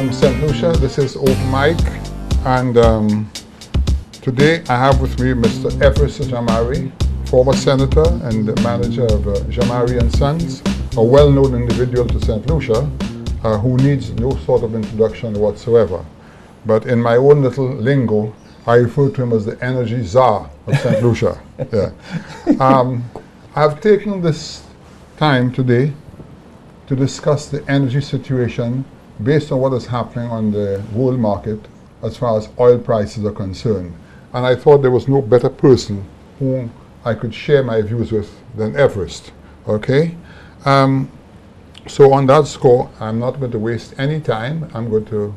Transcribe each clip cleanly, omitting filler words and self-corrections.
St. Lucia, this is Openmike, and today I have with me Mr. Everistus Jamari, former senator and manager of Jamari & Sons, a well-known individual to St. Lucia who needs no sort of introduction whatsoever. But in my own little lingo, I refer to him as the energy czar of St. Lucia. Yeah. I've taken this time today to discuss the energy situation based on what is happening on the world market as far as oil prices are concerned. And I thought there was no better person whom I could share my views with than Everest. Okay? So on that score, I'm not going to waste any time. I'm going to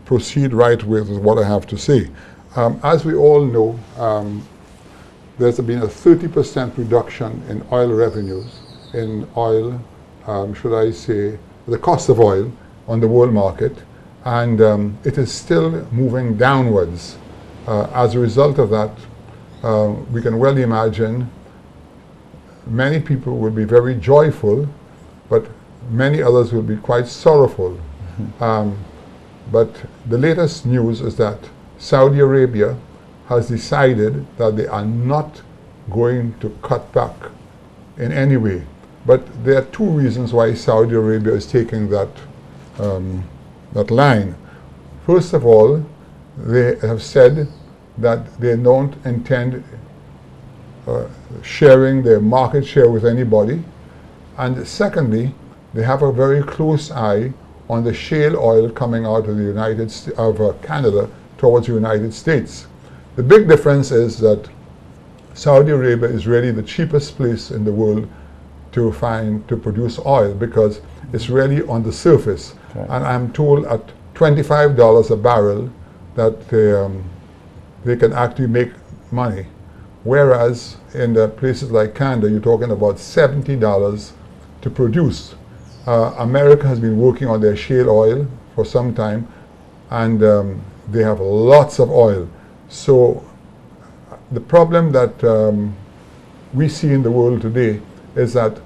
proceed right with what I have to say. As we all know, there's been a 30% reduction in oil revenues, in oil, should I say, the cost of oil on the world market, and it is still moving downwards. As a result of that, we can well imagine many people will be very joyful, but many others will be quite sorrowful. But the latest news is that Saudi Arabia has decided that they are not going to cut back in any way. But there are two reasons why Saudi Arabia is taking that line. First of all, they have said that they don't intend sharing their market share with anybody. And secondly, they have a very close eye on the shale oil coming out of Canada towards the United States. The big difference is that Saudi Arabia is really the cheapest place in the world to produce oil, because it's really on the surface. Okay. And I'm told at $25 a barrel that they can actually make money. Whereas in the places like Canada, you're talking about $70 to produce. America has been working on their shale oil for some time, and they have lots of oil. So the problem that we see in the world today is that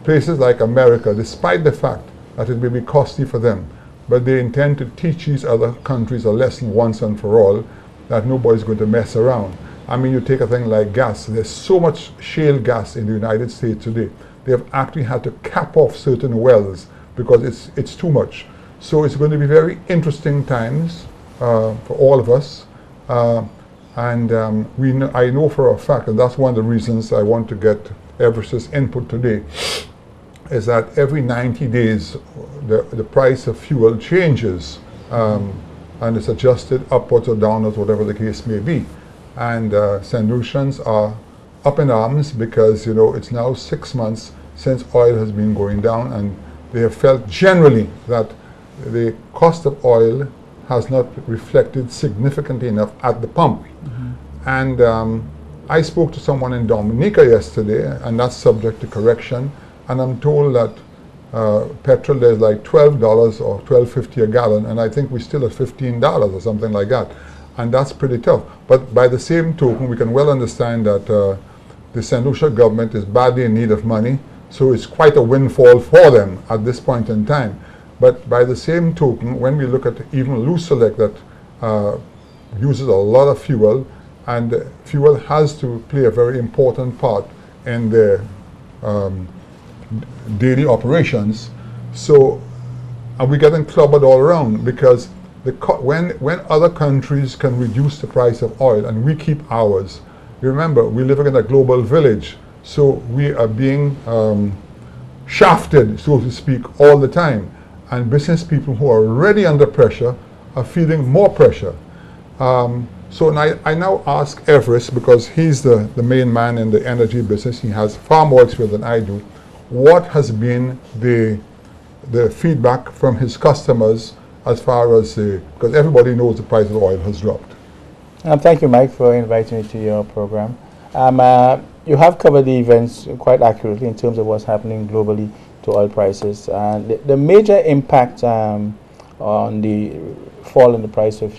places like America, despite the fact that it may be costly for them, but they intend to teach these other countries a lesson once and for all, that nobody's going to mess around. I mean, you take a thing like gas. There's so much shale gas in the United States today. They have actually had to cap off certain wells because it's too much. So it's going to be very interesting times for all of us. I know for a fact, and that's one of the reasons I want to get Everistus' input today, is that every 90 days the price of fuel changes, and it's adjusted upwards or downwards, whatever the case may be. And St. Lucians are up in arms because, you know, it's now 6 months since oil has been going down, and they have felt generally that the cost of oil has not reflected significantly enough at the pump. And I spoke to someone in Dominica yesterday, and that's subject to correction, and I'm told that petrol there's like $12 or $12.50 a gallon, and I think we're still at $15 or something like that. And that's pretty tough. But by the same token, we can well understand that the St. Lucia government is badly in need of money, so it's quite a windfall for them at this point in time. But by the same token, when we look at even Lucelec that uses a lot of fuel, and fuel has to play a very important part in their daily operations. So we're getting clobbered all around, because when other countries can reduce the price of oil and we keep ours, remember, we're living in a global village, so we are being shafted, so to speak, all the time. And business people who are already under pressure are feeling more pressure. So I now ask Everest, because he's the main man in the energy business, he has far more experience than I do, what has been the feedback from his customers as far as because everybody knows the price of oil has dropped. Thank you, Mike, for inviting me to your program. You have covered the events quite accurately in terms of what's happening globally to oil prices. The major impact on the fall in the price of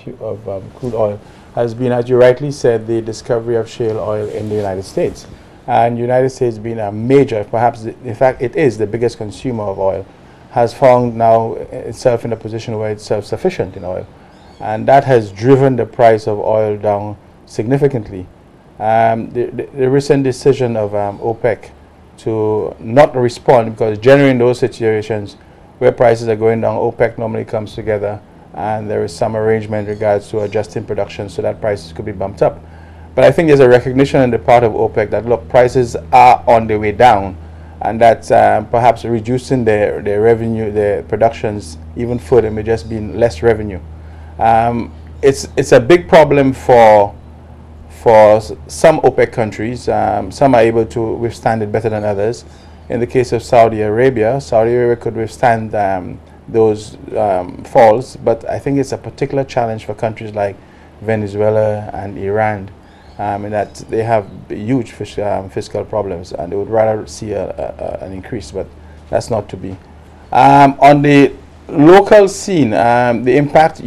crude oil has been, as you rightly said, the discovery of shale oil in the United States. And the United States being a major, perhaps, in fact, it is the biggest consumer of oil, has found now itself in a position where it's self-sufficient in oil, and that has driven the price of oil down significantly. The recent decision of OPEC to not respond, because generally in those situations where prices are going down, OPEC normally comes together and there is some arrangement in regards to adjusting production so that prices could be bumped up. But I think there's a recognition on the part of OPEC that, look, prices are on their way down, and that perhaps reducing their revenue, their productions even further may just be less revenue. It's a big problem for some OPEC countries. Some are able to withstand it better than others. In the case of Saudi Arabia could withstand those falls, but I think it's a particular challenge for countries like Venezuela and Iran, in that they have huge fiscal problems, and they would rather see an increase, but that's not to be. On the local scene, the impact,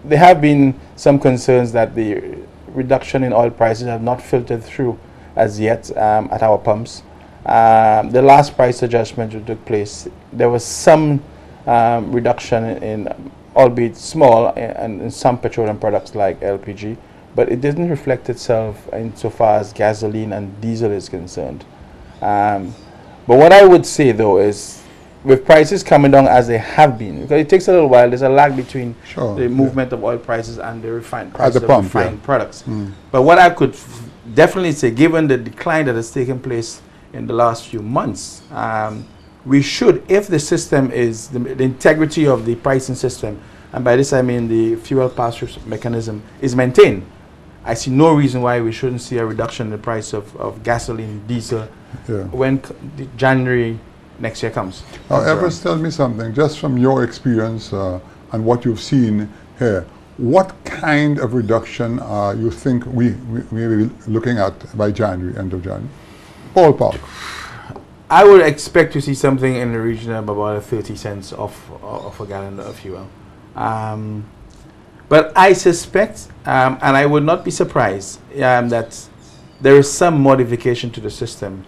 there have been some concerns that the reduction in oil prices have not filtered through as yet at our pumps. The last price adjustment that took place, there was some reduction in, albeit small, in some petroleum products like LPG, but it didn't reflect itself insofar as gasoline and diesel is concerned. But what I would say though is, with prices coming down as they have been, because it takes a little while, there's a lag between the movement of oil prices and the refined prices of refined products. But what I could definitely say, given the decline that has taken place in the last few months, we should, if the system is, the integrity of the pricing system, and by this I mean the fuel pass-through mechanism, is maintained, I see no reason why we shouldn't see a reduction in the price of gasoline, diesel, when January next year comes. Now, Everest, tell me something, just from your experience and what you've seen here, what kind of reduction you think we may be looking at by January, end of January? Ballpark. I would expect to see something in the region of about 30 cents off a gallon of fuel. But I suspect, and I would not be surprised, that there is some modification to the system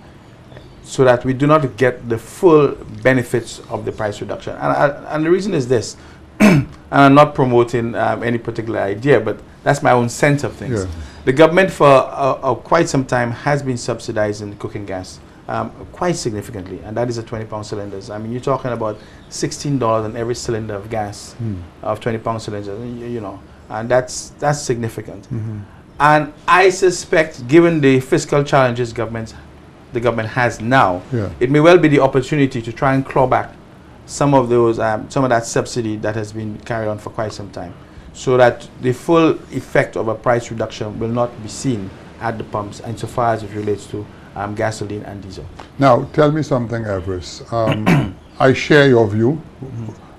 so that we do not get the full benefits of the price reduction. And the reason is this, and I'm not promoting any particular idea, but that's my own sense of things. Yeah. The government for quite some time has been subsidizing cooking gas quite significantly, and that is at 20-pound cylinders. I mean, you're talking about $16 on every cylinder of gas of 20-pound cylinders, you know, and that's significant. And I suspect, given the fiscal challenges the government has now, it may well be the opportunity to try and claw back some of those, some of that subsidy that has been carried on for quite some time, so that the full effect of a price reduction will not be seen at the pumps, insofar as it relates to gasoline and diesel. Now, tell me something, Everest. I share your view,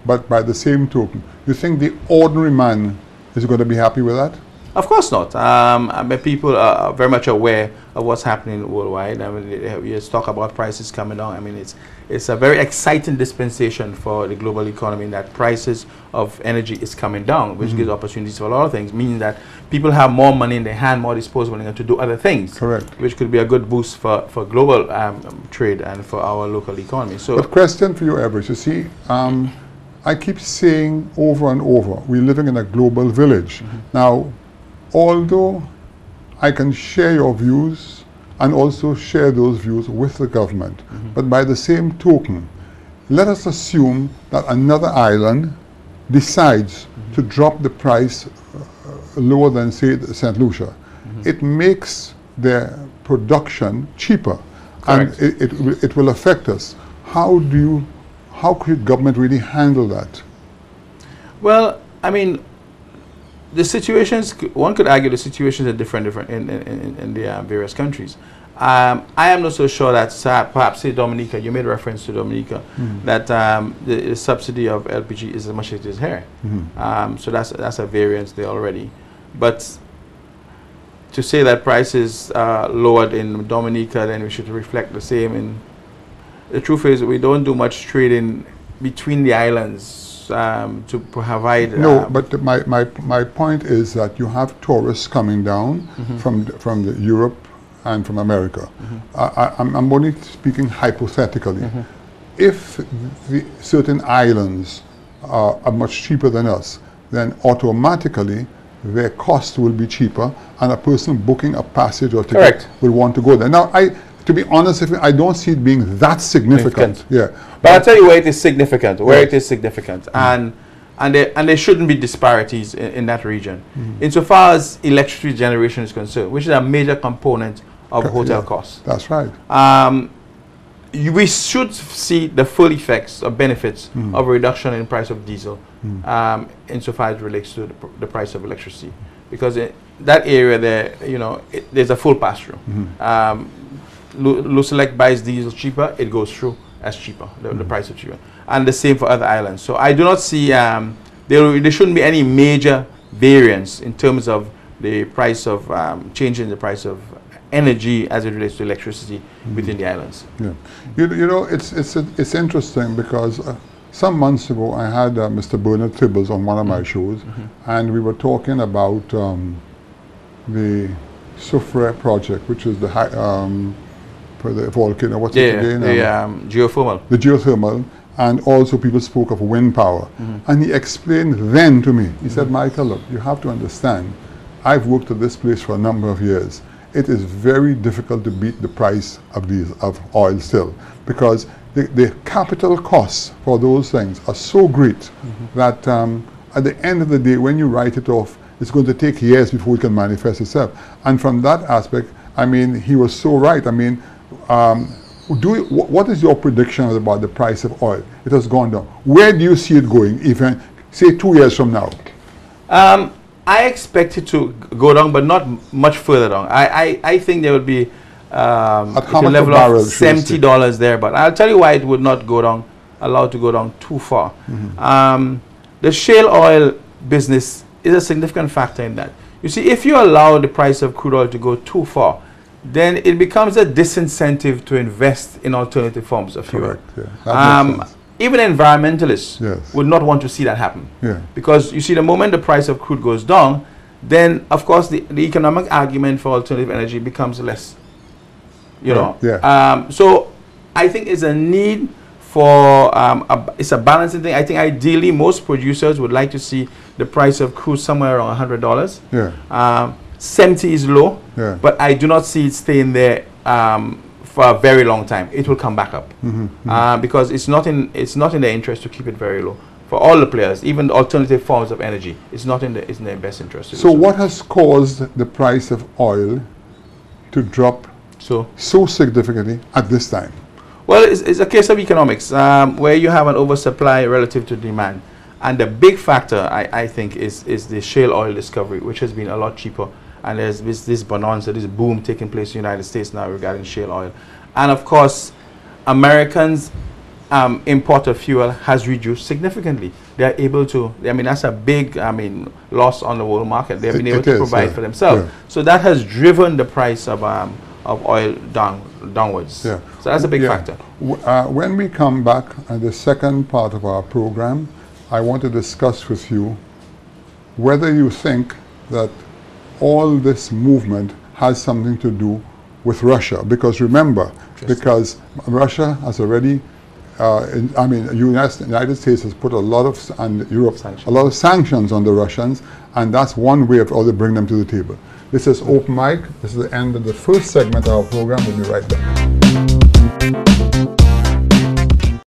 but by the same token, you think the ordinary man is going to be happy with that? Of course not. I mean, people are very much aware of what's happening worldwide. I mean, we just talk about prices coming down. I mean, it's a very exciting dispensation for the global economy, in that prices of energy is coming down, which gives opportunities for a lot of things, meaning that people have more money in their hand, more disposable income to do other things. Correct. Which could be a good boost for global trade and for our local economy. So, but question for you, Everest. You see, I keep saying over and over, we're living in a global village. Now, although I can share your views and also share those views with the government, but by the same token, let us assume that another island decides to drop the price lower than, say, St. Lucia. It makes their production cheaper. Correct. And it will affect us. How could government really handle that? Well, I mean, the situations, one could argue the situations are different in the various countries. I am not so sure that perhaps, say, Dominica, you made reference to Dominica, that the subsidy of LPG is as much as it is here. So that's a variance there already. But to say that prices are lowered in Dominica, then we should reflect the same. The truth is, we don't do much trading between the islands to provide. No, but my point is that you have tourists coming down from Europe and from America. I'm only speaking hypothetically. if certain islands are much cheaper than us, then automatically their cost will be cheaper, and a person booking a passage or ticket will want to go there. Now, to be honest with you, I don't see it being that significant. Yeah, but I'll tell you where it is significant. Where it is significant, and there shouldn't be disparities in that region, insofar as electricity generation is concerned, which is a major component of hotel costs. That's right. We should see the full effects or benefits of a reduction in price of diesel, insofar as it relates to the price of electricity, because in that area there, there's a full pass-through. Select buys diesel cheaper, it goes through as cheaper, the price of cheaper, and the same for other islands. So I do not see there shouldn't be any major variance in terms of the price of changing the price of energy as it relates to electricity within the islands. Yeah, it's interesting because some months ago I had Mr. Bernard Tibbles on one of my shows, and we were talking about the Soufriere project, which is the for the volcano. What's it again? The geothermal. The geothermal, and also people spoke of wind power. And he explained then to me. He said, "Michael, look, you have to understand. I've worked at this place for a number of years. It is very difficult to beat the price of oil still, because the capital costs for those things are so great that at the end of the day, when you write it off, it's going to take years before it can manifest itself." And from that aspect, I mean, he was so right. I mean, what is your prediction about the price of oil? It has gone down. Where do you see it going, even say 2 years from now? I expect it to go down, but not much further down. I think there will be at how much level of $70 there, but I'll tell you why it would not go down, allowed to go down too far. The shale oil business is a significant factor in that. You see, if you allow the price of crude oil to go too far, then it becomes a disincentive to invest in alternative forms of fuel. Correct. Yeah, that makes sense. Even environmentalists would not want to see that happen. Because you see, the moment the price of crude goes down, then of course the economic argument for alternative energy becomes less. So I think it's a need for it's a balancing thing. I think ideally most producers would like to see the price of crude somewhere around $100. 70 is low, but I do not see it staying there for a very long time. It will come back up because it's not in their interest to keep it very low. For all the players, even the alternative forms of energy, it's not in their best interest. So what has caused the price of oil to drop so significantly at this time? Well, it's a case of economics, where you have an oversupply relative to demand. And the big factor, I think, is the shale oil discovery, which has been a lot cheaper. And there's this bonanza, this boom taking place in the United States now regarding shale oil. And of course, Americans' import of fuel has reduced significantly. They are able to, I mean, that's a big, loss on the world market. They have been able to provide for themselves. So that has driven the price of oil downwards. So that's a big factor. When we come back at the second part of our program, I want to discuss with you whether you think that all this movement has something to do with Russia. Because remember, because Russia has already, United States has put a lot of, and Europe, a lot of sanctions on the Russians, and that's one way of how they bring them to the table. This is Open Mic. This is the end of the first segment of our program. We'll be right back.